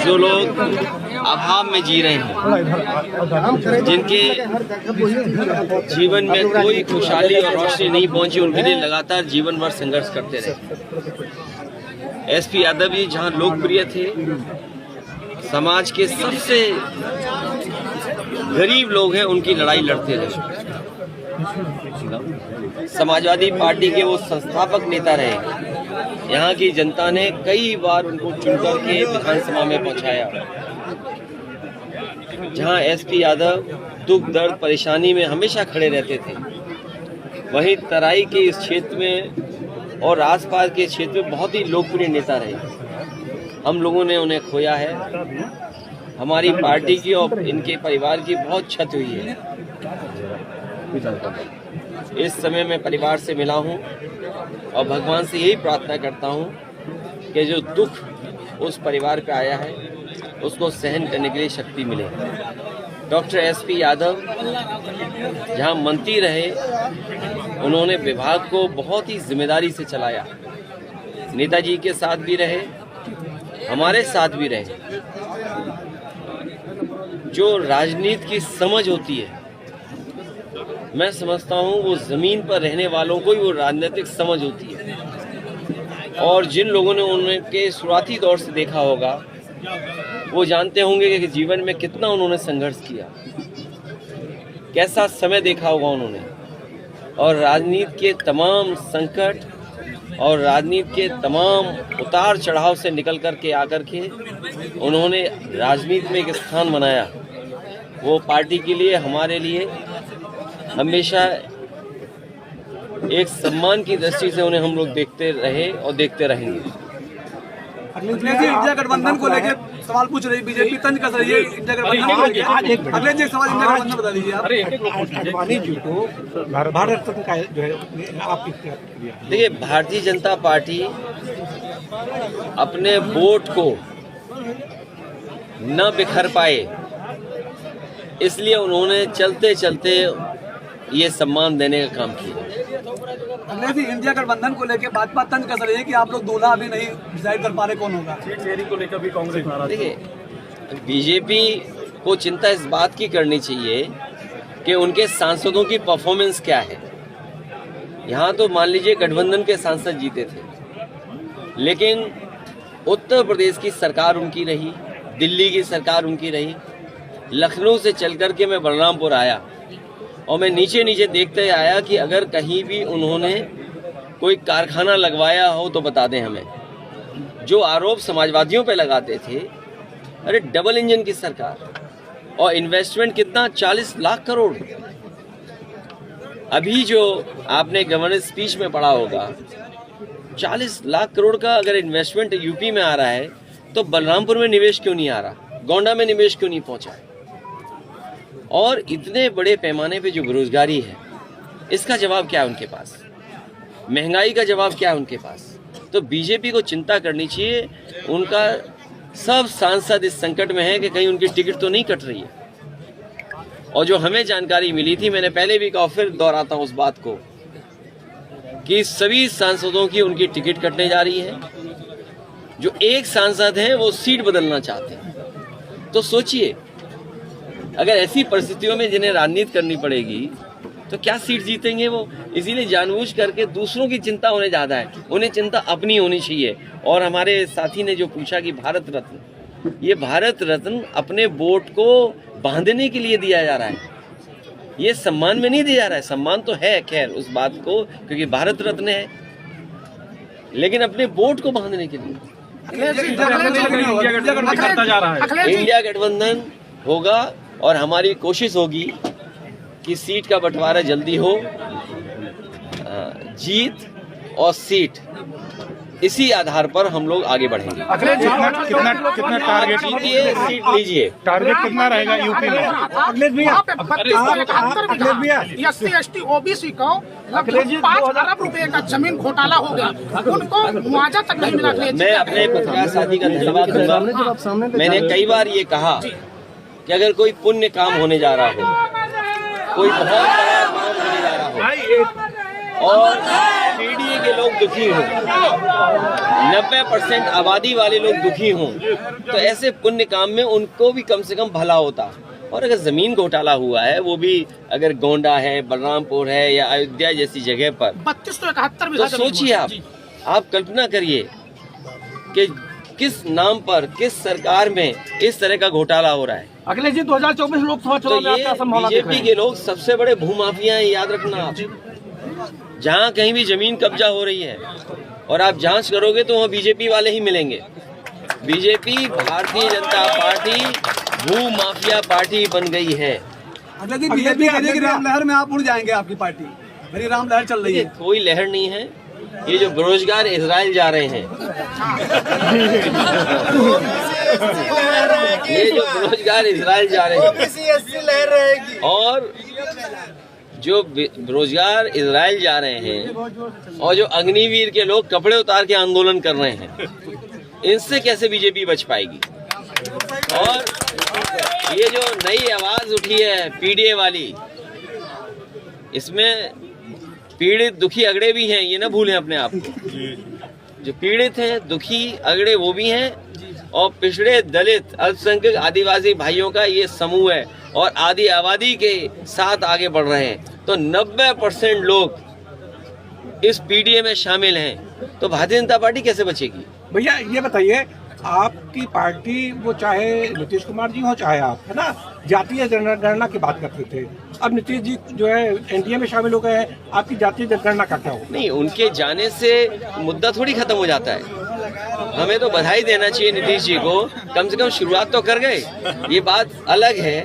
जो लोग अभाव में जी रहे हैं, जिनके जीवन में कोई खुशहाली और रोशनी नहीं पहुंची, उनके लिए लगातार जीवन भर संघर्ष करते रहे। एसपी यादव जी जहां लोकप्रिय थे, समाज के सबसे गरीब लोग हैं उनकी लड़ाई लड़ते रहे। समाजवादी पार्टी के वो संस्थापक नेता रहे। यहाँ की जनता ने कई बार उनको चुनकर के विधानसभा में पहुंचाया। जहाँ एसपी यादव दुख दर्द परेशानी में हमेशा खड़े रहते थे, वहीं तराई के इस क्षेत्र में और आसपास के क्षेत्र में बहुत ही लोकप्रिय नेता रहे। हम लोगों ने उन्हें खोया है। हमारी पार्टी की और इनके परिवार की बहुत क्षति हुई है। इस समय मैं परिवार से मिला हूं और भगवान से यही प्रार्थना करता हूं कि जो दुख उस परिवार पे आया है उसको सहन करने के लिए शक्ति मिले। डॉक्टर एसपी यादव जहां मंत्री रहे, उन्होंने विभाग को बहुत ही जिम्मेदारी से चलाया। नेताजी के साथ भी रहे, हमारे साथ भी रहे। जो राजनीति की समझ होती है, मैं समझता हूं वो जमीन पर रहने वालों को ही वो राजनीतिक समझ होती है। और जिन लोगों ने उनके शुरुआती दौर से देखा होगा, वो जानते होंगे कि जीवन में कितना उन्होंने संघर्ष किया, कैसा समय देखा होगा उन्होंने। और राजनीति के तमाम संकट और राजनीति के तमाम उतार चढ़ाव से निकल कर के आकर के उन्होंने राजनीति में एक स्थान बनाया। वो पार्टी के लिए, हमारे लिए हमेशा एक सम्मान की दृष्टि से उन्हें हम लोग देखते रहे और देखते रहेंगे। अखिलेश जी इंडिया गठबंधन को लेकर सवाल पूछ रही बीजेपी, तंज कस रही है इंडिया गठबंधन को लेकर। अखिलेश जी सवाल इंडिया गठबंधन बता दीजिए आप। अडवाणी जी को भारत रत्न का जो है आपकी, देखिए, भारतीय जनता पार्टी अपने वोट को न बिखर पाए, इसलिए उन्होंने चलते चलते ये सम्मान देने का काम किया। अखिलेश जी इंडिया गठबंधन को लेकर भाजपा तंज कस रही है कि आप लोग दूल्हा अभी नहीं डिसाइड कर पा रहे कौन होगा। चेहरे को लेकर भी कांग्रेस नाराज। देखिए, बीजेपी को चिंता इस बात की करनी चाहिए कि उनके सांसदों की परफॉर्मेंस क्या है। यहाँ तो मान लीजिए गठबंधन के सांसद जीते थे, लेकिन उत्तर प्रदेश की सरकार उनकी रही, दिल्ली की सरकार उनकी रही। लखनऊ से चल कर के मैं बलरामपुर आया और मैं नीचे नीचे देखते आया कि अगर कहीं भी उन्होंने कोई कारखाना लगवाया हो तो बता दें हमें। जो आरोप समाजवादियों पे लगाते थे, अरे डबल इंजन की सरकार और इन्वेस्टमेंट कितना, 40 लाख करोड़। अभी जो आपने गवर्नर स्पीच में पढ़ा होगा, 40 लाख करोड़ का अगर इन्वेस्टमेंट यूपी में आ रहा है तो बलरामपुर में निवेश क्यों नहीं आ रहा, गोंडा में निवेश क्यों नहीं पहुंचा है? और इतने बड़े पैमाने पे जो बेरोजगारी है, इसका जवाब क्या है उनके पास? महंगाई का जवाब क्या है उनके पास? तो बीजेपी को चिंता करनी चाहिए। उनका सब सांसद इस संकट में है कि कहीं उनकी टिकट तो नहीं कट रही है। और जो हमें जानकारी मिली थी, मैंने पहले भी कहा, फिर दोहराता हूं उस बात को, कि सभी सांसदों की उनकी टिकट कटने जा रही है। जो एक सांसद हैं वो सीट बदलना चाहते हैं। तो सोचिए, अगर ऐसी परिस्थितियों में जिन्हें राजनीति करनी पड़ेगी तो क्या सीट जीतेंगे वो? इसीलिए जानबूझ करके दूसरों की चिंता उन्हें ज़्यादा है, उन्हें चिंता अपनी होनी चाहिए। और हमारे साथी ने जो पूछा कि भारत रत्न, ये भारत रत्न अपने वोट को बांधने के लिए दिया जा रहा है, ये सम्मान में नहीं दिया जा रहा है। सम्मान तो है खैर उस बात को, क्योंकि भारत रत्न है, लेकिन अपने वोट को बांधने के लिए इंडिया गठबंधन होगा। और हमारी कोशिश होगी कि सीट का बंटवारा जल्दी हो। जीत और सीट, इसी आधार पर हम लोग आगे बढ़ेंगे। कितना टारगेट सीट लीजिए, टारगेट कितना रहेगा यूपी में? अखिलेश भैया SC ST OBC को लगभग 5 अरब रुपए का जमीन घोटाला हो गया, उनको मुआवजा तक नहीं मिला। मैं अपने पत्रकार साथी का धन्यवाद दूंगा। मैंने कई बार ये कहा कि अगर कोई पुण्य काम होने जा रहा हो, कोई बहुत बड़ा काम होने जा रहा हो और पीडीए के लोग दुखी हों, 90% आबादी वाले लोग दुखी हों, तो ऐसे पुण्य काम में उनको भी कम से कम भला होता। और अगर जमीन घोटाला हुआ है, वो भी अगर गोंडा है, बलरामपुर है या अयोध्या जैसी जगह पर, 32 तो 71 तो सोचिए आप कल्पना करिए कि किस नाम पर, किस सरकार में इस तरह का घोटाला हो रहा है। अखिलेश जी 2024 लोकसभा तो चुनाव में आप ये क्या संभावना देख रहे बीजेपी हैं? के लोग सबसे बड़े भूमाफिया हैं, याद रखना आप। जहाँ कहीं भी जमीन कब्जा हो रही है और आप जांच करोगे तो वहाँ बीजेपी वाले ही मिलेंगे। बीजेपी, भारतीय जनता पार्टी भू माफिया पार्टी बन गई है। बीजेपी की राम लहर में आप उड़ जाएंगे, आपकी पार्टी मेरी राम लहर चल रही है। कोई लहर नहीं है, ये जो बेरोजगार इजराइल जा रहे हैं, ये जो बेरोजगार इजराइल जा रहे हैं, और जो बेरोजगार इजराइल जा रहे हैं और जो अग्निवीर के लोग कपड़े उतार के आंदोलन कर रहे हैं, इनसे कैसे बीजेपी बच पाएगी। और ये जो नई आवाज उठी है पीडीए वाली, इसमें पीड़ित दुखी अगड़े भी हैं, ये ना भूलें अपने आप को। जो पीड़ित हैं, दुखी अगड़े वो भी हैं, और पिछड़े, दलित, अल्पसंख्यक, आदिवासी भाइयों का ये समूह है और आधी आबादी के साथ आगे बढ़ रहे हैं। तो 90% लोग इस पीडीए में शामिल हैं, तो भारतीय जनता पार्टी कैसे बचेगी। भैया ये बताइए, आपकी पार्टी, वो चाहे नीतीश कुमार जी हो चाहे आप, है ना, जातीय जनगणना की बात करते थे। अब नीतीश जी जो है एनडीए में शामिल हो गए हैं, आपकी जातीय जनगणना का क्या हो? नहीं, उनके जाने से मुद्दा थोड़ी खत्म हो जाता है। हमें तो बधाई देना चाहिए नीतीश जी को, कम से कम शुरुआत तो कर गए। ये बात अलग है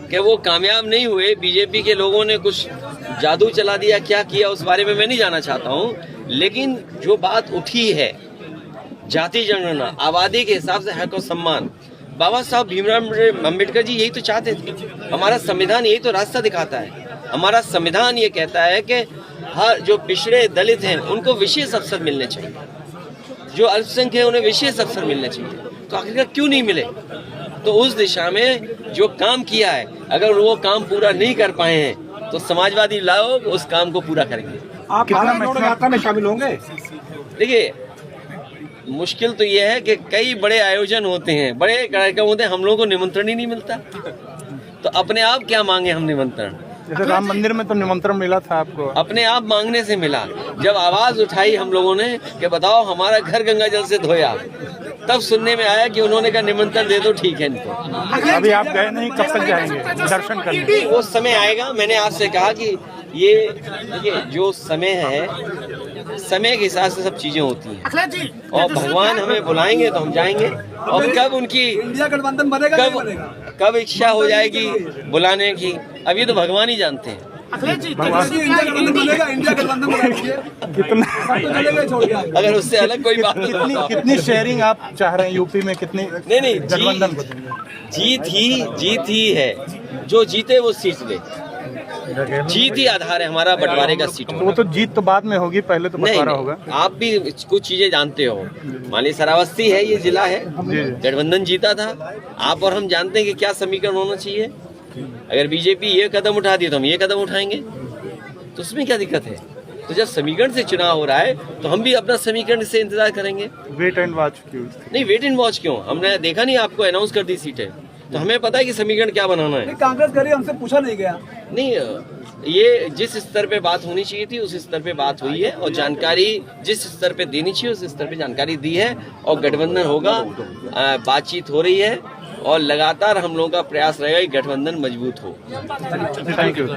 कि वो कामयाब नहीं हुए, बीजेपी के लोगों ने कुछ जादू चला दिया, क्या किया उस बारे में मैं नहीं जानना चाहता हूँ। लेकिन जो बात उठी है, जाति जनगणना, आबादी के हिसाब से हक और सम्मान, बाबा साहब भीमराव अम्बेडकर जी यही तो चाहते थे। हमारा संविधान यही तो रास्ता दिखाता है। हमारा संविधान ये कहता है कि हर जो पिछड़े दलित हैं उनको विशेष अवसर मिलने चाहिए, जो अल्पसंख्यक हैं उन्हें विशेष अवसर मिलने चाहिए। तो आखिरकार क्यों नहीं मिले। तो उस दिशा में जो काम किया है, अगर वो काम पूरा नहीं कर पाए हैं तो समाजवादी लोग उस काम को पूरा करेंगे। आप भारत जोड़ो यात्रा में शामिल होंगे? देखिए, मुश्किल तो ये है कि कई बड़े आयोजन होते हैं, बड़े कार्यक्रम होते हैं, हम लोगों को निमंत्रण ही नहीं मिलता। तो अपने आप क्या मांगे हम निमंत्रण। जैसे राम मंदिर में तो निमंत्रण मिला था आपको, अपने आप मांगने से मिला। जब आवाज उठाई हम लोगों ने कि बताओ हमारा घर गंगा जल से धोया, तब सुनने में आया कि उन्होंने कहा निमंत्रण दे दो, ठीक है इनको। अभी आप गए नहीं, कब तक जाएंगे दर्शन करने? वो समय आएगा। मैंने आपसे कहा कि ये देखिए, जो समय है, समय के हिसाब से सब चीजें होती हैं, अखिलेश जी, और भगवान हमें बुलाएंगे तो हम जाएंगे। और कब उनकी इंडिया गठबंधन बनेगा नहीं बनेगा, कब इच्छा हो जाएगी बुलाने की, अब ये तो भगवान ही जानते हैं। अखिलेश जी, इंडिया गठबंधन बनेगा, इंडिया गठबंधन बनेगा। अगर उससे अलग कोई बात कितनी शेयरिंग आप चाह रहे हैं यूपी में? कितनी नहीं, गठबंधन को देंगे? जीत ही है, जो जीते वो सीट ले। जीत ही आधार है हमारा बंटवारे का सीट। वो तो जीत तो बाद में होगी, पहले तो बंटवारा नहीं, होगा। आप भी कुछ चीजें जानते हो। मान लीजिए श्रावस्ती है, ये जिला है, गठबंधन जीता था। आप और हम जानते हैं कि क्या समीकरण होना चाहिए। अगर बीजेपी ये कदम उठा दी तो हम ये कदम उठाएंगे, तो उसमें क्या दिक्कत है। तो जब समीकरण से चुनाव हो रहा है तो हम भी अपना समीकरण से इंतजार करेंगे। वेट एंड वॉच क्यों? नहीं, वेट एंड वॉच क्यों, हमने देखा नहीं आपको अनाउंस कर दी सीटें, तो हमें पता है कि समीकरण क्या बनाना है। कांग्रेस करी, हमसे पूछा नहीं गया। नहीं, ये जिस स्तर पे बात होनी चाहिए थी उस स्तर पे बात हुई है, और जानकारी जिस स्तर पे देनी चाहिए उस स्तर पे जानकारी दी है, और गठबंधन होगा, बातचीत हो रही है, और लगातार हम लोगों का प्रयास रहेगा कि गठबंधन मजबूत हो। Thank you.